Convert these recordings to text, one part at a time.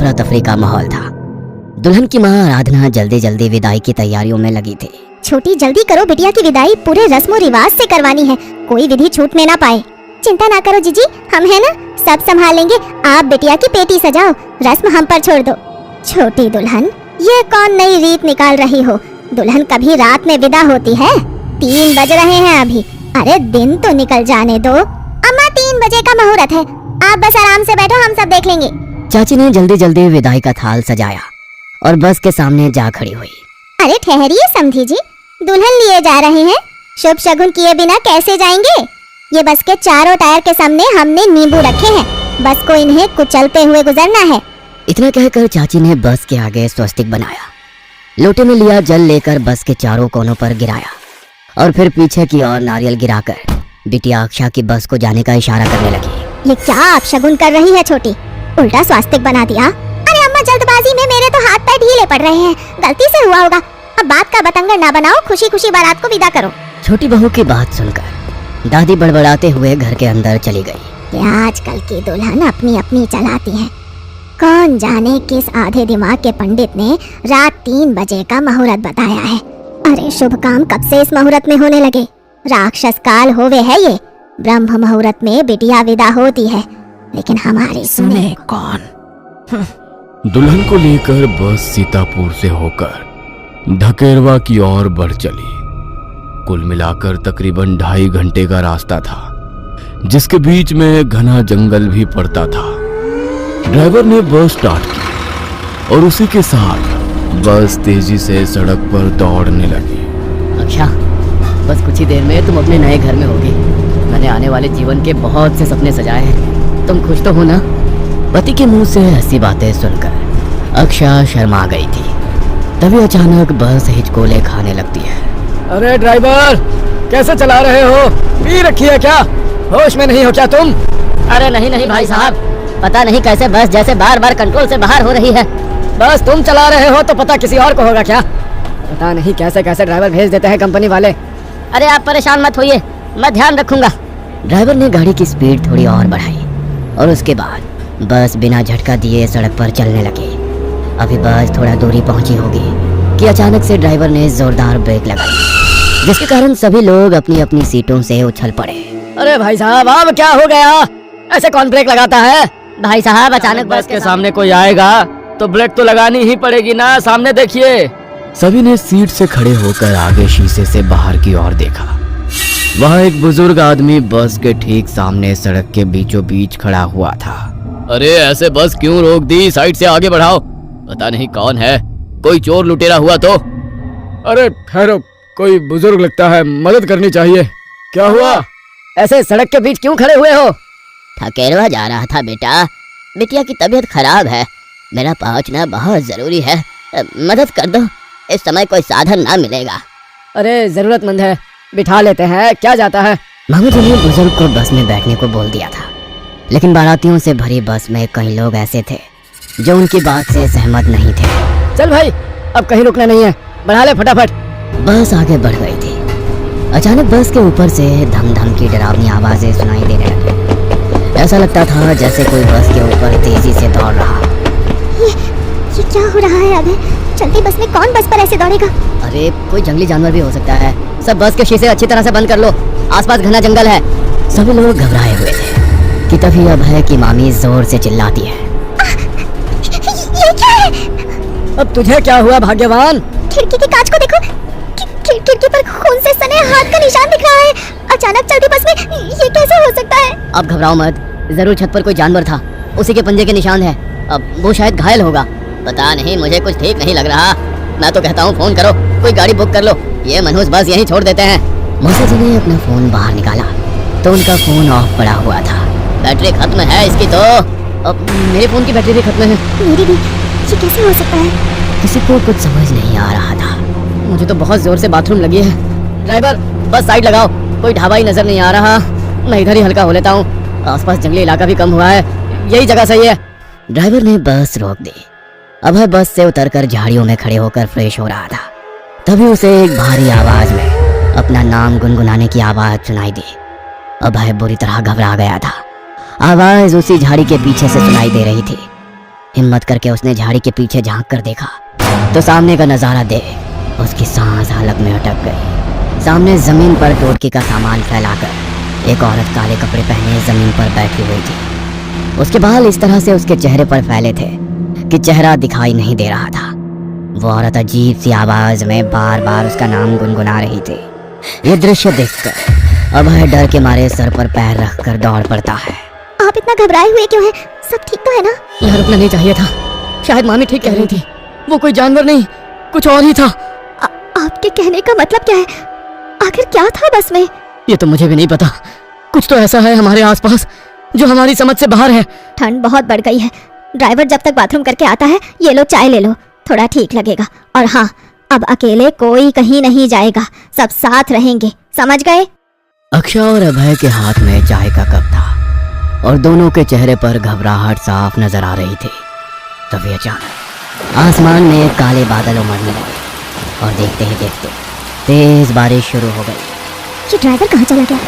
अफरा तफरी का माहौल था। दुल्हन की माँ आराधना जल्दी जल्दी विदाई की तैयारियों में लगी थी। छोटी जल्दी करो, बिटिया की विदाई पूरे रस्म रिवाज से करवानी है, कोई विधि छूटने ना पाए। चिंता ना करो जीजी, हम है ना, सब संभाल लेंगे। आप बिटिया की पेटी सजाओ, रस्म हम पर छोड़ दो। छोटी दुल्हन, ये कौन नई रीत निकाल रही हो? दुल्हन कभी रात में विदा होती है? 3 बज रहे हैं अभी। अरे दिन तो निकल जाने दो। अम्मा 3 बजे का मुहूर्त है, आप बस आराम से बैठो, हम सब देख लेंगे। चाची ने जल्दी जल्दी विदाई का थाल सजाया और बस के सामने जा खड़ी हुई। अरे ठहरिए समधी जी, दुल्हन लिए जा रहे हैं, शुभ शगुन किए बिना कैसे जाएंगे? ये बस के चारों टायर के सामने हमने नींबू रखे हैं, बस को इन्हें कुचलते हुए गुजरना है। इतना कहकर चाची ने बस के आगे स्वस्तिक बनाया, लोटे में लिया जल लेकर बस के चारों कोनों पर गिराया और फिर पीछे की ओर नारियल गिराकर बिटिया अक्षा की बस को जाने का इशारा करने लगी। ये क्या आप शगुन कर रही है छोटी? उल्टा स्वास्तिक बना दिया। अरे अम्मा जल्दबाजी में मेरे तो हाथ पैर ढीले पड़ रहे हैं, गलती से हुआ होगा। अब बात का बतंगड़ ना बनाओ, खुशी खुशी बारात को विदा करो। छोटी बहू की बात सुनकर दादी बड़बड़ाते हुए घर के अंदर चली गई। ये आजकल की दुल्हन अपनी अपनी चलाती है। कौन जाने किस आधे दिमाग के पंडित ने रात 3 बजे का मुहूर्त बताया है। अरे शुभ काम कब से इस मुहूर्त में होने लगे? राक्षस काल होवे है ये। ब्रह्म मुहूर्त में बिटिया विदा होती है, लेकिन हमारी सुने कौन? दुल्हन को लेकर बस सीतापुर से होकर ढकेरवा की ओर बढ़ चली। कुल मिलाकर तकरीबन 2.5 घंटे का रास्ता था, जिसके बीच में घना जंगल भी पड़ता था। ड्राइवर ने बस स्टार्ट की और उसी के साथ बस तेजी से सड़क पर दौड़ने लगी। अक्षा, बस कुछ ही देर में तुम अपने नए घर में होगी। मैंने आने वाले जीवन के बहुत से सपने सजाए हैं, तुम खुश तो हो ना? पति के मुंह से ऐसी बातें सुनकर अक्षा शर्मा गई थी। तभी अचानक बस हिचकोले खाने लगती है। अरे ड्राइवर, कैसे चला रहे हो? पी रखी है क्या? होश में नहीं हो क्या तुम? अरे नहीं नहीं भाई साहब, पता नहीं कैसे बस जैसे बार बार कंट्रोल से बाहर हो रही है। बस तुम चला रहे हो तो पता किसी और को होगा क्या? पता नहीं कैसे कैसे ड्राइवर भेज देते हैं कंपनी वाले। अरे आप परेशान मत होइए, मैं ध्यान रखूंगा। ड्राइवर ने गाड़ी की स्पीड थोड़ी और बढ़ाई और उसके बाद बस बिना झटका दिए सड़क पर चलने लगी। अभी बस थोड़ा दूरी पहुंची होगी कि अचानक से ड्राइवर ने जोरदार ब्रेक लगाई, जिसके कारण सभी लोग अपनी अपनी सीटों से उछल पड़े। अरे भाई साहब, अब क्या हो गया? ऐसे कौन ब्रेक लगाता है? भाई साहब अचानक बस के सामने कोई आएगा तो ब्रेक तो लगानी ही पड़ेगी ना। सामने देखिए। सभी ने सीट से खड़े होकर आगे शीशे से बाहर की ओर देखा। वहाँ एक बुजुर्ग आदमी बस के ठीक सामने सड़क के बीचों बीच खड़ा हुआ था। अरे ऐसे बस क्यों रोक दी? साइड से आगे बढ़ाओ। पता नहीं कौन है, कोई चोर लुटेरा हुआ तो? अरे ठहरो, कोई बुजुर्ग लगता है, मदद करनी चाहिए। क्या हुआ? ऐसे सड़क के बीच क्यों खड़े हुए हो? ठकेरवा जा रहा था बेटा, बिटिया की तबीयत खराब है, मेरा पहुंचना बहुत जरूरी है, मदद कर दो, इस समय कोई साधन ना मिलेगा। अरे जरूरतमंद है, बिठा लेते हैं, क्या जाता है? मामा जी ने बुजुर्ग को बस में बैठने को बोल दिया था, लेकिन बारातियों से भरी बस में कई लोग ऐसे थे जो उनकी बात से सहमत नहीं थे। चल भाई, अब कहीं रुकना नहीं है, बढ़ा ले फटाफट। बस आगे बढ़ गई थी। अचानक बस के ऊपर से धम धम की डरावनी आवाजें सुनाई देने लगी। ऐसा लगता था जैसे कोई बस के ऊपर तेजी से दौड़ रहा। ये क्या हो रहा है? अबे चलती बस में कौन बस पर ऐसे दौड़ेगा? अरे कोई जंगली जानवर भी हो सकता है। सब बस के शीशे अच्छी तरह से बंद कर लो, आसपास घना जंगल है। सभी लोग घबराए हुए थे कि तभी अभय की मामी जोर से चिल्लाती है। ये क्या है? अब तुझे क्या हुआ भाग्यवान? खिड़की के कांच को देखो, खिड़की पर खून से सने हाथ का निशान दिख रहा है। अचानक चलती बस में ये कैसे हो सकता है? अब घबराओ मत, जरूर छत पर कोई जानवर था, उसी के पंजे के निशान है। अब वो शायद घायल होगा। पता नहीं, मुझे कुछ ठीक नहीं लग रहा। मैं तो कहता हूँ फोन करो, कोई गाड़ी बुक कर लो, ये मनहूस बस यहीं छोड़ देते हैं। मौसा जी ने अपना फोन बाहर निकाला तो उनका फोन ऑफ पड़ा हुआ था। बैटरी खत्म है इसकी तो। अब मेरे फोन की बैटरी भी खत्म है। मेरी भी। ये कैसे हो सकता है? किसी को कुछ समझ नहीं आ रहा था। मुझे तो बहुत जोर से बाथरूम लगी है। ड्राइवर, बस साइड लगाओ, कोई ढाबा ही नजर नहीं आ रहा। मैं इधर ही हल्का हो लेता हूँ, आसपास जंगली इलाका भी कम हुआ है, यही जगह सही है। ड्राइवर ने बस रोक दी। अभय बस से उतरकर झाड़ियों में खड़े होकर फ्रेश हो रहा था। तभी उसे एक भारी आवाज में अपना नाम गुनगुनाने की आवाज सुनाई दी। अभय बुरी तरह घबरा गया था। आवाज उसी झाड़ी के पीछे से सुनाई दे रही थी। हिम्मत करके उसने झाड़ी के पीछे झांक कर देखा तो सामने का नजारा देख उसकी सांस हलक में अटक गई। सामने जमीन पर टोटके का सामान फैलाकर एक औरत काले कपड़े पहने जमीन पर बैठी हुई थी। उसके बाल इस तरह से उसके चेहरे पर फैले थे कि चेहरा दिखाई नहीं दे रहा था। वो औरत अजीब सी आवाज में बार बार उसका नाम गुनगुना रही थी। ये दृश्य देखकर अभय डर के मारे सर पर पैर रखकर दौड़ पड़ता है। आप इतना घबराए हुए क्यों हैं? सब ठीक तो है ना? यहाँ रुकना नहीं चाहिए था। शायद मामी ठीक कह रही थी, वो कोई जानवर नहीं कुछ और ही था। आपके कहने का मतलब क्या है? आखिर क्या था बस में? ये तो मुझे भी नहीं पता। कुछ तो ऐसा है हमारे आसपास जो हमारी समझ से बाहर है। ठंड बहुत बढ़ गई है। ड्राइवर जब तक बाथरूम करके आता है, ये लो चाय ले लो, थोड़ा ठीक लगेगा। और हाँ, अब अकेले कोई कहीं नहीं जाएगा, सब साथ रहेंगे, समझ गए? अक्षय और अभय के हाथ में चाय का कप था और दोनों के चेहरे पर घबराहट साफ नजर आ रही थी। तभी अचानक आसमान में काले बादल उमड़ने लगे और देखते ही देखते तेज बारिश शुरू हो गई। ये ड्राइवर कहाँ चला गया?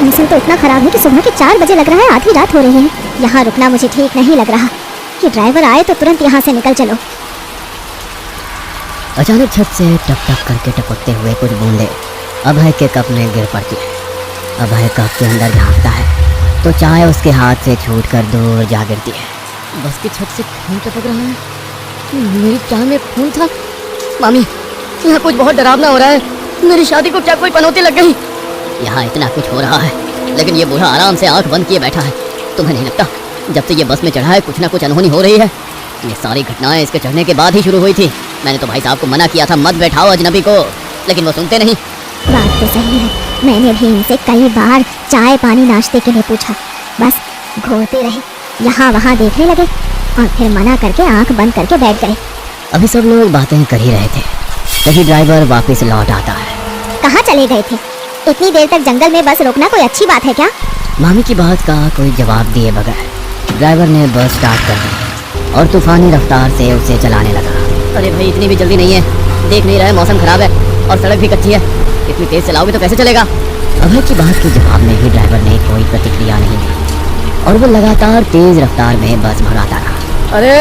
मौसम तो इतना खराब है कि सुबह के 4 बजे लग रहा है आधी रात हो रही है। यहाँ रुकना मुझे ठीक नहीं लग रहा। ये ड्राइवर आए तो तुरंत यहाँ से निकल चलो। अचानक छत से टप टप करके टपकते हुए कुछ बूंदे अभय के कप में गिर पड़ती है। अभय कप के अंदर झांकता है तो चाय उसके हाथ से छूटकर दूर जा गिरती है। बस की छत से खून टपक रहा है। मेरी चाय में खून था। मामी, यहाँ कुछ बहुत डरावना हो रहा है। मेरी शादी को क्या कोई पनौती लग गई? यहाँ इतना कुछ हो रहा है लेकिन ये बूढ़ा आराम से आंख बंद किए बैठा है। तुम्हें नहीं लगता जब से ये बस में चढ़ा है कुछ ना कुछ अनहोनी हो रही है? ये सारी घटनाएं इसके चढ़ने के बाद ही शुरू हुई थी। मैंने तो भाई साहब को मना किया था मत बैठाओ अजनबी को, लेकिन वो सुनते नहीं। बात तो सही है, मैंने भी इनसे कई बार चाय पानी नाश्ते के लिए पूछा, बस घूरते रहे, यहाँ वहाँ देखने लगे और फिर मना करके आंख बंद करके बैठ गए। अभी सब लोग बातें कर ही रहे थे तभी ड्राइवर वापस लौट आता है। कहाँ चले गए थे? इतनी देर तक जंगल में बस रोकना कोई अच्छी बात है क्या? मामी की बात का कोई जवाब दिए बगैर ड्राइवर ने बस स्टार्ट कर दी और तूफानी रफ्तार से उसे चलाने लगा। अरे भाई इतनी भी जल्दी नहीं है, देख नहीं रहे मौसम खराब है और सड़क भी कच्ची है। इतनी तेज चलाओगे तो कैसे चलेगा? अभय की बात के जवाब में ही ड्राइवर ने कोई प्रतिक्रिया नहीं दी और वो लगातार तेज रफ्तार में बस भगाता रहा। अरे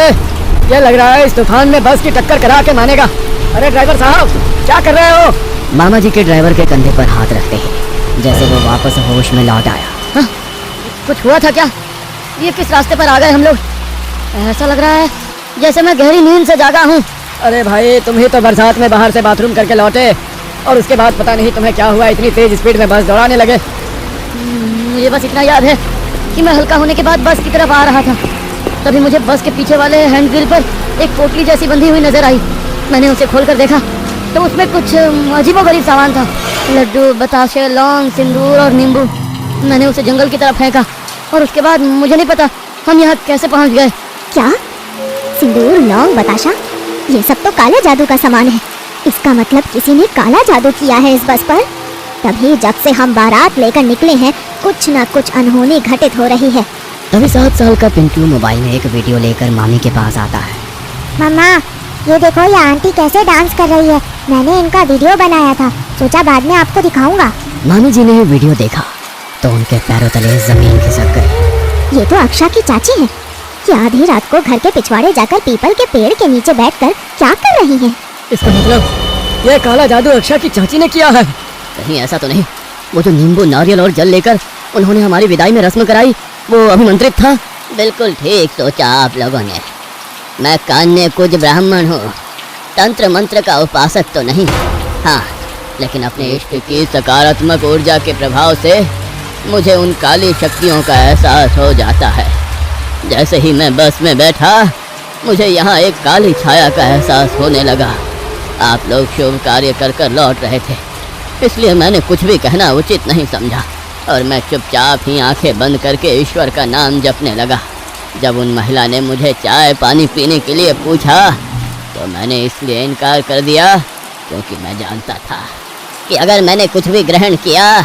ये लग रहा है इस तूफान में बस की टक्कर करा के मानेगा। अरे ड्राइवर साहब क्या कर रहे हो? मामा जी के ड्राइवर के कंधे पर हाथ रखते ही जैसे वो वापस होश में लौट आया। हाँ? कुछ हुआ था क्या? ये किस रास्ते पर आ गए हम लोग? ऐसा लग रहा है जैसे मैं गहरी नींद से जागा हूँ। अरे भाई तुम ही तो बरसात में बाहर से बाथरूम करके लौटे और उसके बाद पता नहीं तुम्हें क्या हुआ, इतनी तेज स्पीड में बस दौड़ाने लगे। मुझे बस इतना याद है कि मैं हल्का होने के बाद बस की तरफ आ रहा था, तभी मुझे बस के पीछे वाले हैंड ग्रिल पर एक पोटली जैसी बंधी हुई नजर आई। मैंने उसे खोलकर देखा तो उसमें कुछ अजीबोगरीब सामान था, लड्डू, बताशे, लौंग, सिंदूर और नींबू। मैंने उसे जंगल की तरफ फेंका और उसके बाद मुझे नहीं पता हम यहाँ कैसे पहुँच गए। क्या? सिंदूर, लौंग, बताशा, ये सब तो काले जादू का सामान है। इसका मतलब किसी ने काला जादू किया है इस बस पर। तभी जब से हम बारात लेकर निकले हैं कुछ न कुछ अनहोनी घटित हो रही है। तभी 7 साल का पिंटू मोबाइल में एक वीडियो लेकर मामी के पास आता है। मम्मा, ये देखो ये आंटी कैसे डांस कर रही है। मैंने इनका वीडियो बनाया था, सोचा बाद में आपको दिखाऊंगा। मामी जी ने वीडियो देखा तो उनके पैरों तले जमीन खिसक गई। ये तो अक्षा की चाची है। ये आधी रात को घर के पिछवाड़े जाकर पीपल के पेड़ के नीचे बैठकर क्या कर रही हैं? इसका मतलब ये काला जादू अक्षा की चाची ने किया है। कहीं ऐसा तो नहीं वो जो नींबू, नारियल और जल लेकर उन्होंने हमारी विदाई में रस्म कराई वो अभिमंत्रित था? बिल्कुल ठीक सोचा आप लोगों ने। मैं कान्य कुछ ब्राह्मण हूँ, तंत्र मंत्र का उपासक तो नहीं, हाँ, लेकिन अपने इष्ट की सकारात्मक ऊर्जा के प्रभाव से मुझे उन काली शक्तियों का एहसास हो जाता है। जैसे ही मैं बस में बैठा मुझे यहाँ एक काली छाया का एहसास होने लगा। आप लोग शुभ कार्य कर कर लौट रहे थे, इसलिए मैंने कुछ भी कहना उचित नहीं समझा और मैं चुपचाप ही आंखें बंद करके ईश्वर का नाम जपने लगा। जब उन महिला ने मुझे चाय पानी पीने के लिए पूछा तो मैंने इसलिए इनकार कर दिया क्योंकि मैं जानता था कि अगर मैंने कुछ भी ग्रहण किया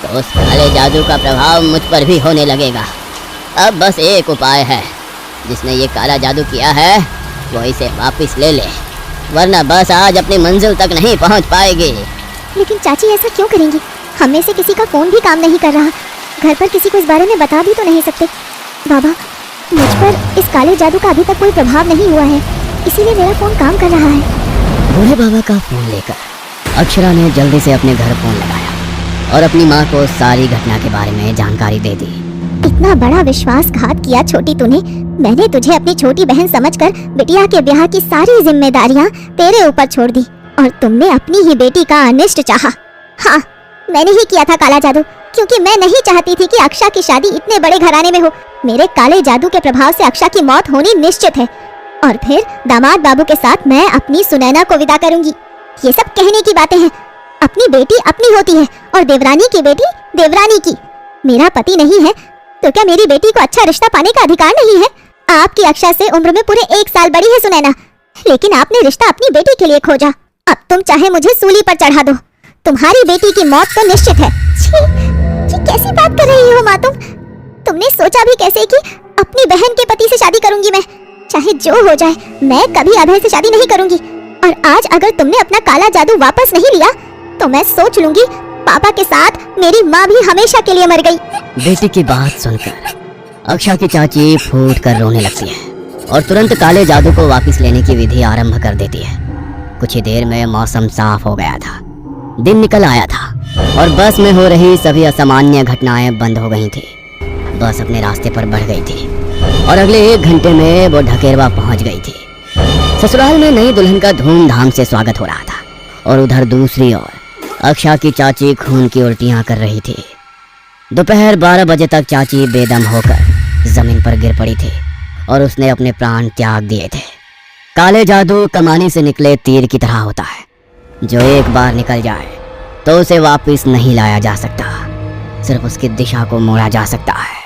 तो उस काले जादू का प्रभाव मुझ पर भी होने लगेगा। अब बस एक उपाय है, जिसने ये काला जादू किया है वो इसे वापस ले ले, वरना बस आज अपनी मंजिल तक नहीं पहुंच पाएगी। लेकिन चाची ऐसा क्यों करेंगी? हम में से किसी का फोन भी काम नहीं कर रहा, घर पर किसी को इस बारे में बता भी तो नहीं सकते। बाबा मुझ पर इस काले जादू का अभी तक कोई प्रभाव नहीं हुआ है, इसीलिए मेरा फोन काम कर रहा है। बूढ़े बाबा का फोन लेकर अक्षरा ने जल्दी से अपने घर फोन लगाया और अपनी माँ को सारी घटना के बारे में जानकारी दे दी। इतना बड़ा विश्वासघात किया छोटी तूने। मैंने तुझे अपनी छोटी बहन समझकर बिटिया के ब्याह की सारी जिम्मेदारियां तेरे ऊपर छोड़ दी और तुमने अपनी ही बेटी का अनिष्ट चाहा। हाँ, मैंने ही किया था काला जादू, क्योंकि मैं नहीं चाहती थी कि अक्षा की शादी इतने बड़े घराने में हो। मेरे काले जादू के प्रभाव से अक्षा की मौत होनी निश्चित है और फिर दामाद बाबू के साथ मैं अपनी सुनैना को विदा करूंगी। ये सब कहने की बातें हैं। अपनी बेटी अपनी होती है और देवरानी की बेटी देवरानी की। मेरा पति नहीं है तो क्या मेरी बेटी को अच्छा रिश्ता पाने का अधिकार नहीं है? आपकी अक्षा से उम्र में पूरे 1 साल बड़ी है सुनैना, लेकिन आपने रिश्ता अपनी बेटी के लिए खोजा। अब तुम चाहे मुझे सूली पर चढ़ा दो, तुम्हारी बेटी की मौत तो निश्चित है। छी, ये कैसी बात कर रही हो माँ तुम? तुमने सोचा भी कैसे कि अपनी बहन के पति से शादी करूंगी मैं? चाहे जो हो जाए, मैं कभी अभय से शादी नहीं करूंगी। और आज अगर तुमने अपना काला जादू वापस नहीं लिया तो मैं सोच लूंगी पापा के साथ मेरी माँ भी हमेशा के लिए मर गई। बेटी की बात सुनकर अक्षा की चाची फूट कर रोने लगती है और तुरंत काले जादू को वापस लेने की विधि आरंभ कर देती है। कुछ ही देर में मौसम साफ हो गया था, दिन निकल आया था और बस में हो रही सभी असामान्य घटनाएं बंद हो गई थी। बस अपने रास्ते पर बढ़ गई थी और अगले 1 घंटे में वो ढकेरवा पहुंच गई थी। ससुराल में नई दुल्हन का धूमधाम से स्वागत हो रहा था और उधर दूसरी ओर अक्षा की चाची खून की उल्टियां कर रही थी। दोपहर 12 बजे तक चाची बेदम होकर जमीन पर गिर पड़ी थी और उसने अपने प्राण त्याग दिए थे। काले जादू कमानी से निकले तीर की तरह होता है, जो एक बार निकल जाए तो उसे वापस नहीं लाया जा सकता, सिर्फ उसकी दिशा को मोड़ा जा सकता है।